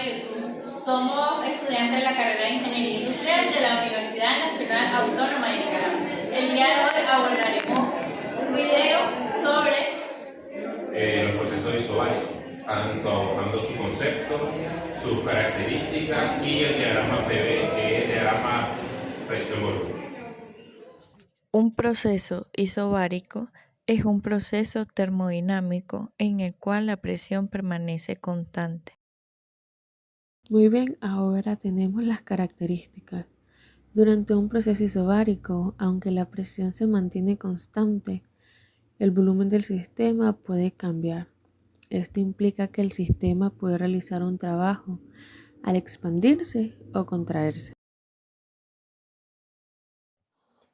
de YouTube. Somos estudiantes de la carrera de Ingeniería Industrial de la Universidad Nacional Autónoma de Nicaragua. El día de hoy abordaremos un video sobre los procesos isobáricos, tanto abordando su concepto, sus características y el diagrama PV, que es el diagrama presión-volumen. Un proceso isobárico es un proceso termodinámico en el cual la presión permanece constante. Muy bien, ahora tenemos las características. Durante un proceso isobárico, aunque la presión se mantiene constante, el volumen del sistema puede cambiar. Esto implica que el sistema puede realizar un trabajo al expandirse o contraerse.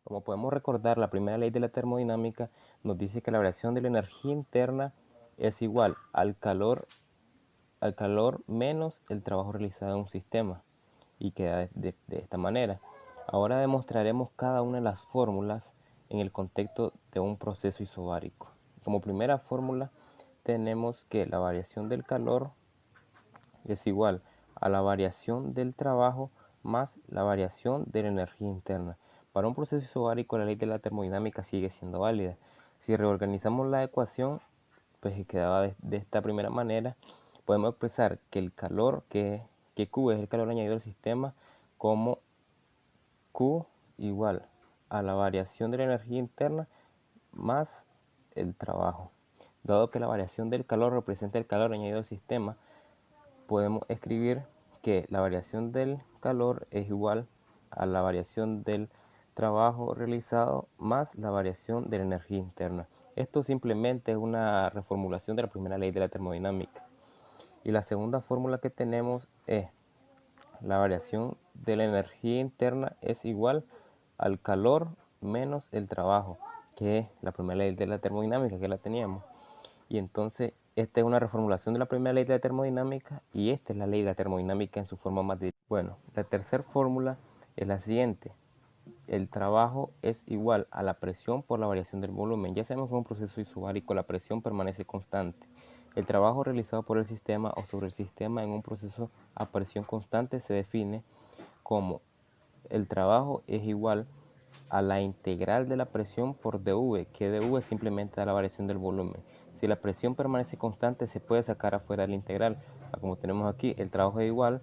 Como podemos recordar, la primera ley de la termodinámica nos dice que la variación de la energía interna es igual al calor menos el trabajo realizado en un sistema, y queda de esta manera. Ahora demostraremos cada una de las fórmulas en el contexto de un proceso isobárico. Como primera fórmula tenemos que la variación del calor es igual a la variación del trabajo más la variación de la energía interna. Para un proceso isobárico, la ley de la termodinámica sigue siendo válida. Si reorganizamos la ecuación, pues quedaba de esta primera manera. Podemos expresar que el calor, que Q es el calor añadido al sistema, como Q igual a la variación de la energía interna más el trabajo. Dado que la variación del calor representa el calor añadido al sistema, podemos escribir que la variación del calor es igual a la variación del trabajo realizado más la variación de la energía interna. Esto simplemente es una reformulación de la primera ley de la termodinámica. Y la segunda fórmula que tenemos es la variación de la energía interna es igual al calor menos el trabajo, que es la primera ley de la termodinámica que la teníamos. Y entonces esta es una reformulación de la primera ley de la termodinámica y esta es la ley de la termodinámica en su forma más directa. Bueno, la tercera fórmula es la siguiente. El trabajo es igual a la presión por la variación del volumen. Ya sabemos que en un proceso isobárico la presión permanece constante. El trabajo realizado por el sistema o sobre el sistema en un proceso a presión constante se define como el trabajo es igual a la integral de la presión por dV, que dV simplemente da la variación del volumen. Si la presión permanece constante, se puede sacar afuera de la integral. Como tenemos aquí, el trabajo es igual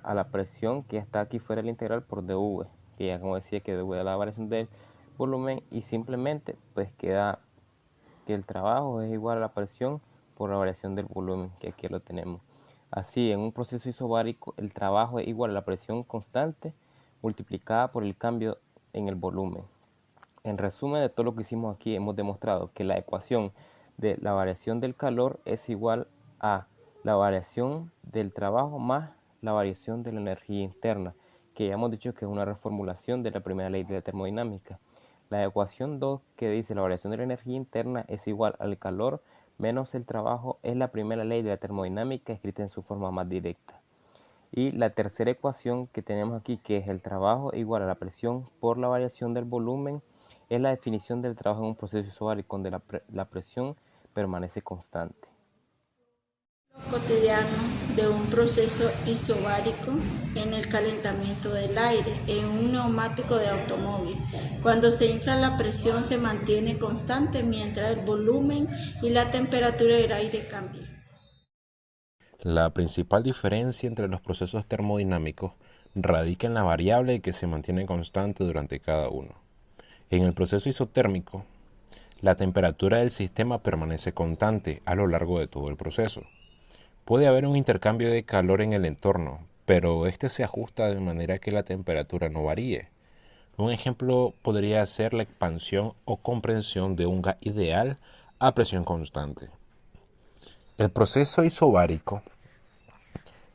a la presión que está aquí fuera de la integral por dV, que ya como decía que dV da la variación del volumen, y simplemente pues queda que el trabajo es igual a la presión por la variación del volumen, que aquí lo tenemos. Así, en un proceso isobárico, el trabajo es igual a la presión constante multiplicada por el cambio en el volumen. En resumen de todo lo que hicimos aquí, hemos demostrado que la ecuación de la variación del calor es igual a la variación del trabajo más la variación de la energía interna, que ya hemos dicho que es una reformulación de la primera ley de la termodinámica. La ecuación 2, que dice la variación de la energía interna es igual al calor menos el trabajo, es la primera ley de la termodinámica escrita en su forma más directa. Y la tercera ecuación que tenemos aquí, que es el trabajo igual a la presión por la variación del volumen, es la definición del trabajo en un proceso isobárico donde la presión permanece constante. Cotidiano de un proceso isobárico en el calentamiento del aire en un neumático de automóvil. Cuando se infla, la presión se mantiene constante mientras el volumen y la temperatura del aire cambian. La principal diferencia entre los procesos termodinámicos radica en la variable que se mantiene constante durante cada uno. En el proceso isotérmico, la temperatura del sistema permanece constante a lo largo de todo el proceso. Puede haber un intercambio de calor en el entorno, pero este se ajusta de manera que la temperatura no varíe. Un ejemplo podría ser la expansión o compresión de un gas ideal a presión constante. El proceso isobárico,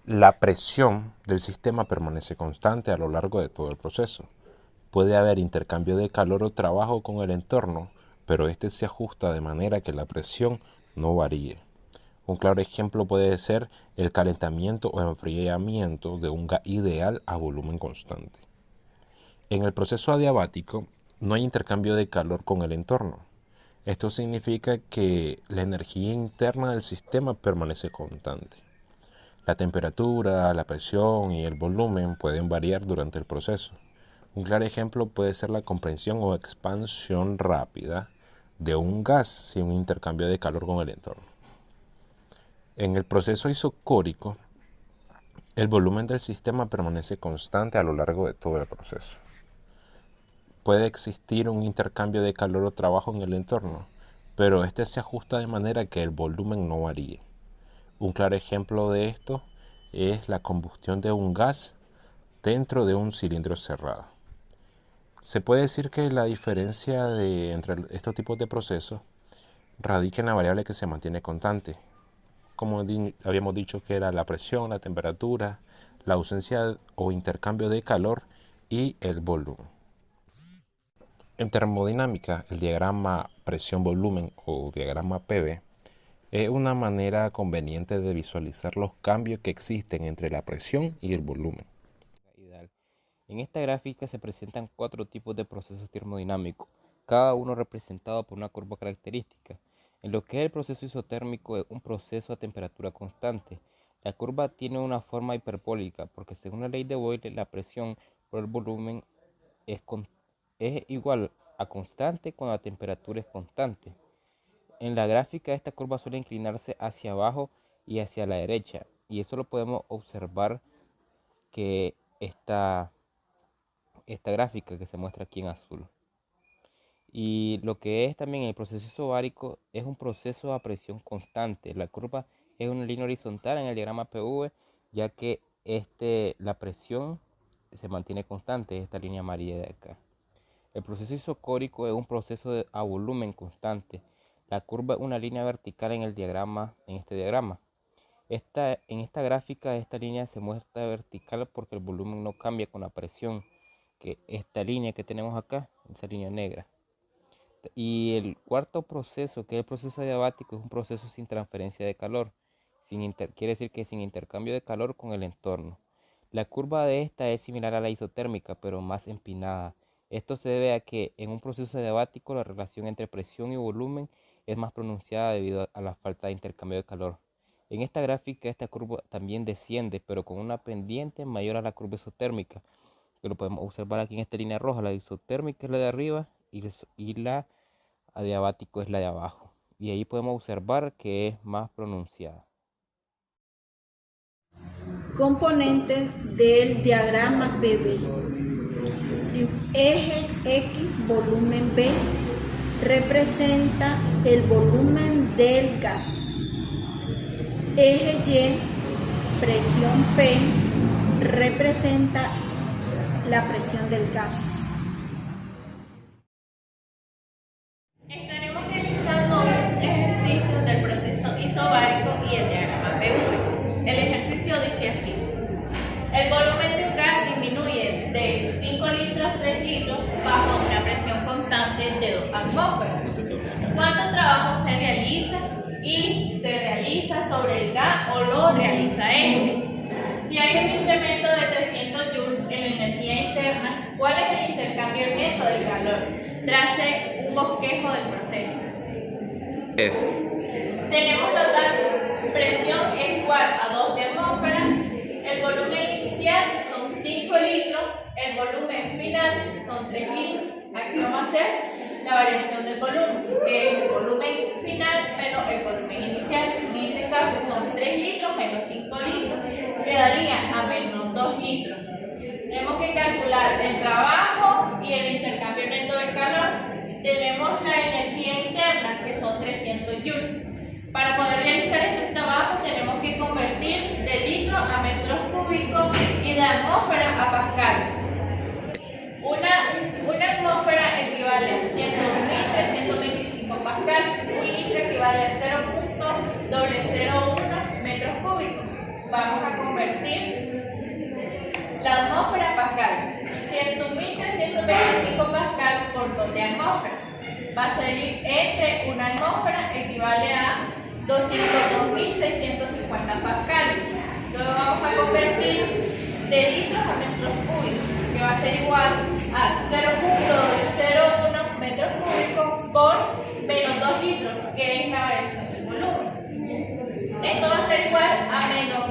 la presión del sistema permanece constante a lo largo de todo el proceso. Puede haber intercambio de calor o trabajo con el entorno, pero este se ajusta de manera que la presión no varíe. Un claro ejemplo puede ser el calentamiento o enfriamiento de un gas ideal a volumen constante. En el proceso adiabático no hay intercambio de calor con el entorno. Esto significa que la energía interna del sistema permanece constante. La temperatura, la presión y el volumen pueden variar durante el proceso. Un claro ejemplo puede ser la compresión o expansión rápida de un gas sin un intercambio de calor con el entorno. En el proceso isocórico, el volumen del sistema permanece constante a lo largo de todo el proceso. Puede existir un intercambio de calor o trabajo en el entorno, pero este se ajusta de manera que el volumen no varíe. Un claro ejemplo de esto es la combustión de un gas dentro de un cilindro cerrado. Se puede decir que la diferencia entre estos tipos de procesos radica en la variable que se mantiene constante. Como habíamos dicho, que era la presión, la temperatura, la ausencia o intercambio de calor y el volumen. En termodinámica, el diagrama presión-volumen o diagrama PV es una manera conveniente de visualizar los cambios que existen entre la presión y el volumen. En esta gráfica se presentan 4 tipos de procesos termodinámicos, cada uno representado por una curva característica. En lo que es el proceso isotérmico, es un proceso a temperatura constante. La curva tiene una forma hiperbólica porque, según la ley de Boyle, la presión por el volumen es igual a constante cuando la temperatura es constante. En la gráfica, esta curva suele inclinarse hacia abajo y hacia la derecha, y eso lo podemos observar que esta gráfica que se muestra aquí en azul. Y lo que es también el proceso isobárico es un proceso a presión constante. La curva es una línea horizontal en el diagrama PV, ya que la presión se mantiene constante, esta línea amarilla de acá. El proceso isocórico es un proceso a volumen constante. La curva es una línea vertical en este diagrama. En esta gráfica, esta línea se muestra vertical porque el volumen no cambia con la presión, que esta línea que tenemos acá, esta línea negra. Y el cuarto proceso, que es el proceso adiabático, es un proceso sin transferencia de calor. Quiere decir que sin intercambio de calor con el entorno. La curva de esta es similar a la isotérmica, pero más empinada. Esto se debe a que en un proceso adiabático la relación entre presión y volumen es más pronunciada debido a la falta de intercambio de calor. En esta gráfica, esta curva también desciende, pero con una pendiente mayor a la curva isotérmica, que lo podemos observar aquí en esta línea roja. La isotérmica es la de arriba y la adiabático es la de abajo. Y ahí podemos observar que es más pronunciada. Componentes del diagrama PV. Eje X, volumen B, representa el volumen del gas. Eje Y, presión P, representa la presión del gas. Estaremos realizando un ejercicio del proceso isobárico y el diagrama PV. El ejercicio dice así: el volumen de un gas disminuye de 5 litros a 3 litros bajo una presión constante de 2 atmósferas. ¿Cuánto trabajo se realiza? Y se realiza sobre el gas o lo realiza él. Si hay un incremento de 300 joules en la energía interna, ¿cuál es el intercambio neto del calor? Trace un bosquejo del proceso. Tenemos los datos. Presión es igual a 2 de atmósfera. El volumen inicial son 5 litros. El volumen final son 3 litros. Aquí vamos a hacer la variación del volumen, que es el volumen final menos el volumen inicial. En este caso son 3 litros menos 5 litros, quedaría a menos 2 litros. Tenemos que calcular el trabajo y el intercambio neto del calor. Tenemos la energía interna, que son 300 joules. Para poder realizar este trabajo tenemos que convertir de litro a metros cúbicos y de atmósfera a pascal. Una atmósfera equivale a 100.325 pascal, un litro equivale a 0.001 metros cúbicos. Vamos a convertir la atmósfera a pascal. 100.325 pascal por 2 de atmósfera. Va a salir entre una atmósfera equivale a 202.650 pascales. Luego vamos a convertir de litros a metros cúbicos, que va a ser igual a 0.01 metros cúbicos por menos 2 litros, que es la variación del volumen. Esto va a ser igual a menos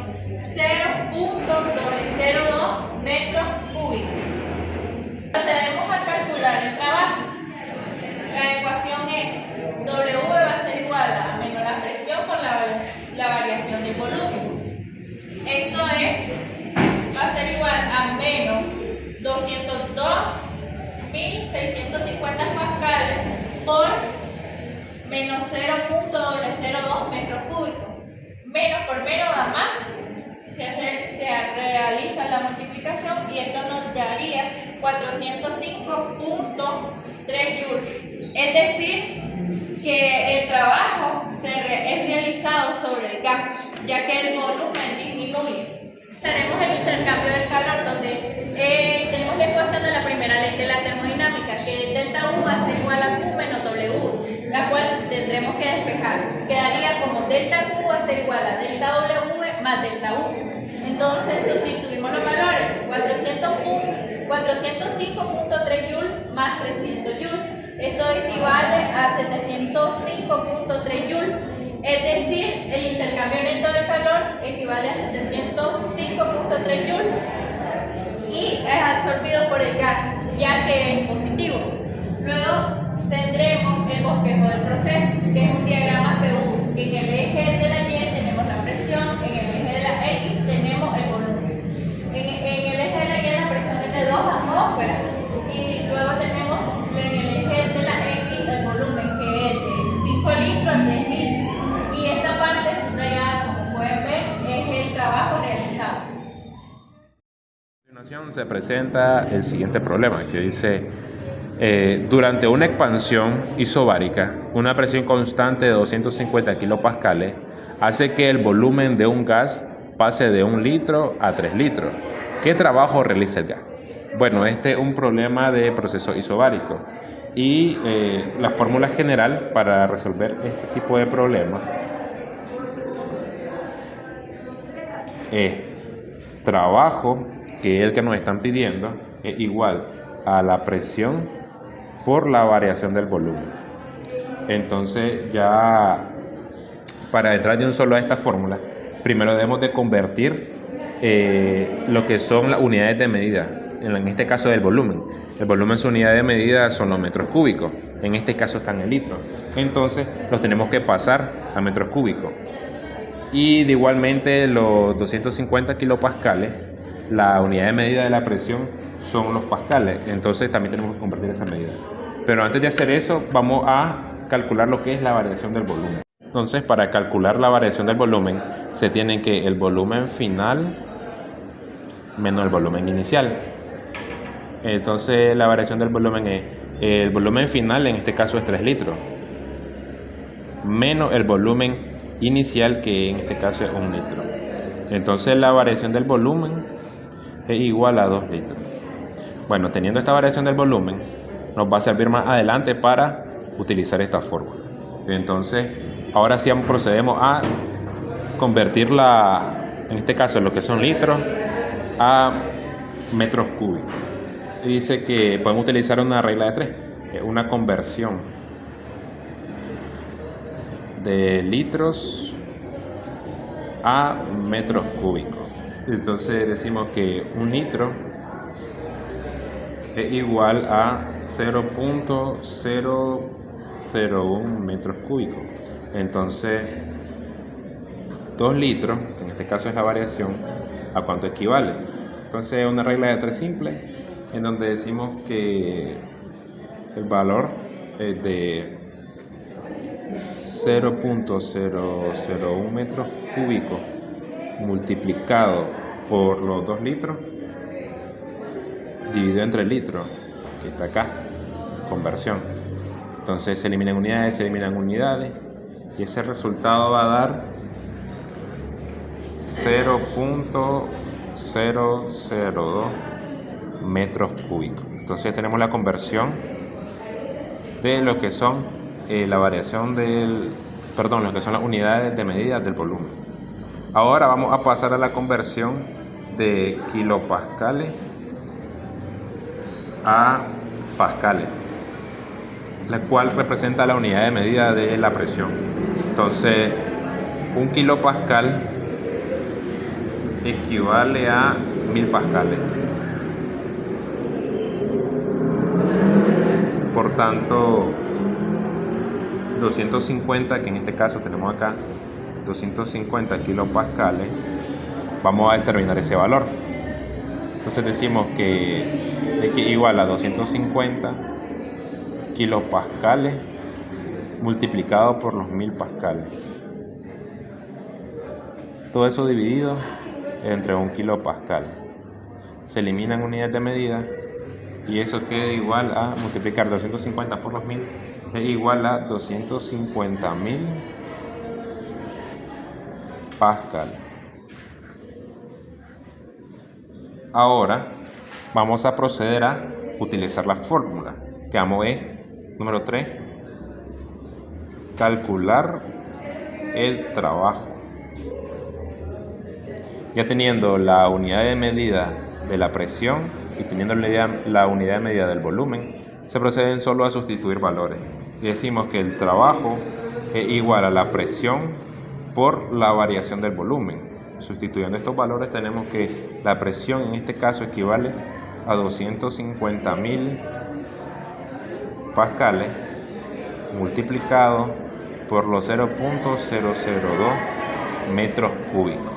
menos 0.02 metros cúbicos. Menos por menos da más. Se realiza la multiplicación y esto nos daría 405.3 joules. Es decir, que el trabajo es realizado sobre el gas, ya que el volumen disminuye. Tenemos el intercambio del calor, donde tenemos la ecuación de la primera ley de la termodinámica, que es delta U va a ser igual a Q menos W, la cual tendremos que despejar. Quedaría como delta Q va a ser igual a delta W más delta U. Entonces sustituimos los valores, 405.3 joules más 300 joules. Esto equivale a 705.3 joules. Es decir, el intercambio neto de calor equivale a 705.3 joules y es absorbido por el gas, ya que es positivo. Luego tendremos el bosquejo del proceso, que es un diagrama PU. En el eje de la Y tenemos la presión, en el eje de la X tenemos el volumen. En el eje de la Y la presión es de 2 atmósferas y luego tenemos en el eje de la X el volumen, que es de 5 litros a 10 litros. Y esta parte subrayada, como pueden ver, es el trabajo realizado. A continuación se presenta el siguiente problema que dice: durante una expansión isobárica, una presión constante de 250 kilopascales hace que el volumen de un gas pase de 1 litro a 3 litros. ¿Qué trabajo realiza el gas? Bueno, este es un problema de proceso isobárico y la fórmula general para resolver este tipo de problemas es trabajo, que es el que nos están pidiendo, es igual a la presión por la variación del volumen. Entonces, ya para entrar de un solo a esta fórmula, primero debemos de convertir lo que son las unidades de medida, en este caso del volumen. El volumen, su unidad de medida son los metros cúbicos, en este caso están en litros. Entonces, los tenemos que pasar a metros cúbicos. Y de igualmente los 250 kilopascales, la unidad de medida de la presión son los pascales, entonces también tenemos que convertir esa medida. Pero antes de hacer eso, vamos a calcular lo que es la variación del volumen. Entonces, para calcular la variación del volumen, se tiene que el volumen final menos el volumen inicial. Entonces, la variación del volumen es el volumen final, en este caso es 3 litros, menos el volumen inicial, que en este caso es 1 litro. Entonces, la variación del volumen es igual a 2 litros. Bueno, teniendo esta variación del volumen, nos va a servir más adelante para utilizar esta fórmula. Entonces, ahora sí procedemos a convertirla, en este caso, lo que son litros, a metros cúbicos. Y dice que podemos utilizar una regla de 3, una conversión de litros a metros cúbicos. Entonces decimos que 1 litro es igual a 0.001 metros cúbicos. Entonces 2 litros, que en este caso es la variación, ¿a cuánto equivale? Entonces es una regla de 3 simple, en donde decimos que el valor es de 0.001 metros cúbicos multiplicado por los 2 litros dividido entre el litro, que está acá, conversión. Entonces se eliminan unidades, y ese resultado va a dar 0.002 metros cúbicos. Entonces tenemos la conversión de lo que son la variación lo que son las unidades de medida del volumen. Ahora vamos a pasar a la conversión de kilopascales a pascales, la cual representa la unidad de medida de la presión. Entonces, 1 kilopascal equivale a 1000 pascales. Por tanto, 250, que en este caso tenemos acá 250 kilopascales, vamos a determinar ese valor. Entonces decimos que X igual a 250 kilopascales multiplicado por los 1000 pascales. Todo eso dividido entre 1 kilopascal. Se eliminan unidades de medida y eso queda igual a multiplicar 250 por los 1000 es igual a 250.000 pascal. Ahora vamos a proceder a utilizar la fórmula. Quedamos número 3, calcular el trabajo. Ya teniendo la unidad de medida de la presión y teniendo la unidad de medida del volumen, se proceden solo a sustituir valores. Y decimos que el trabajo es igual a la presión por la variación del volumen. Sustituyendo estos valores tenemos que la presión en este caso equivale a 250.000 pascales multiplicado por los 0.002 metros cúbicos.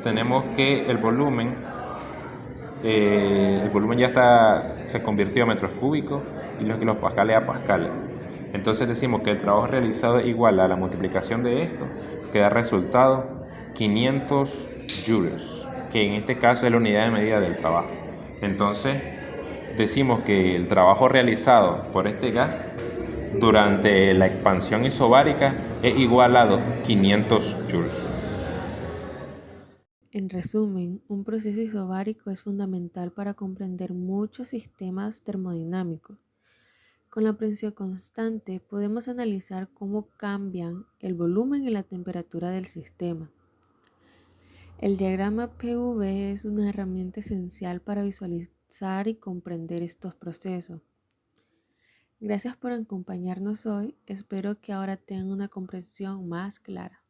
Tenemos que el volumen ya se convirtió a metros cúbicos y los kilopascales a pascales. Entonces decimos que el trabajo realizado es igual a la multiplicación de esto, que da resultado 500 joules, que en este caso es la unidad de medida del trabajo. Entonces decimos que el trabajo realizado por este gas durante la expansión isobárica es igual a 500 joules. En resumen, un proceso isobárico es fundamental para comprender muchos sistemas termodinámicos. Con la presión constante podemos analizar cómo cambian el volumen y la temperatura del sistema. El diagrama PV es una herramienta esencial para visualizar y comprender estos procesos. Gracias por acompañarnos hoy, espero que ahora tengan una comprensión más clara.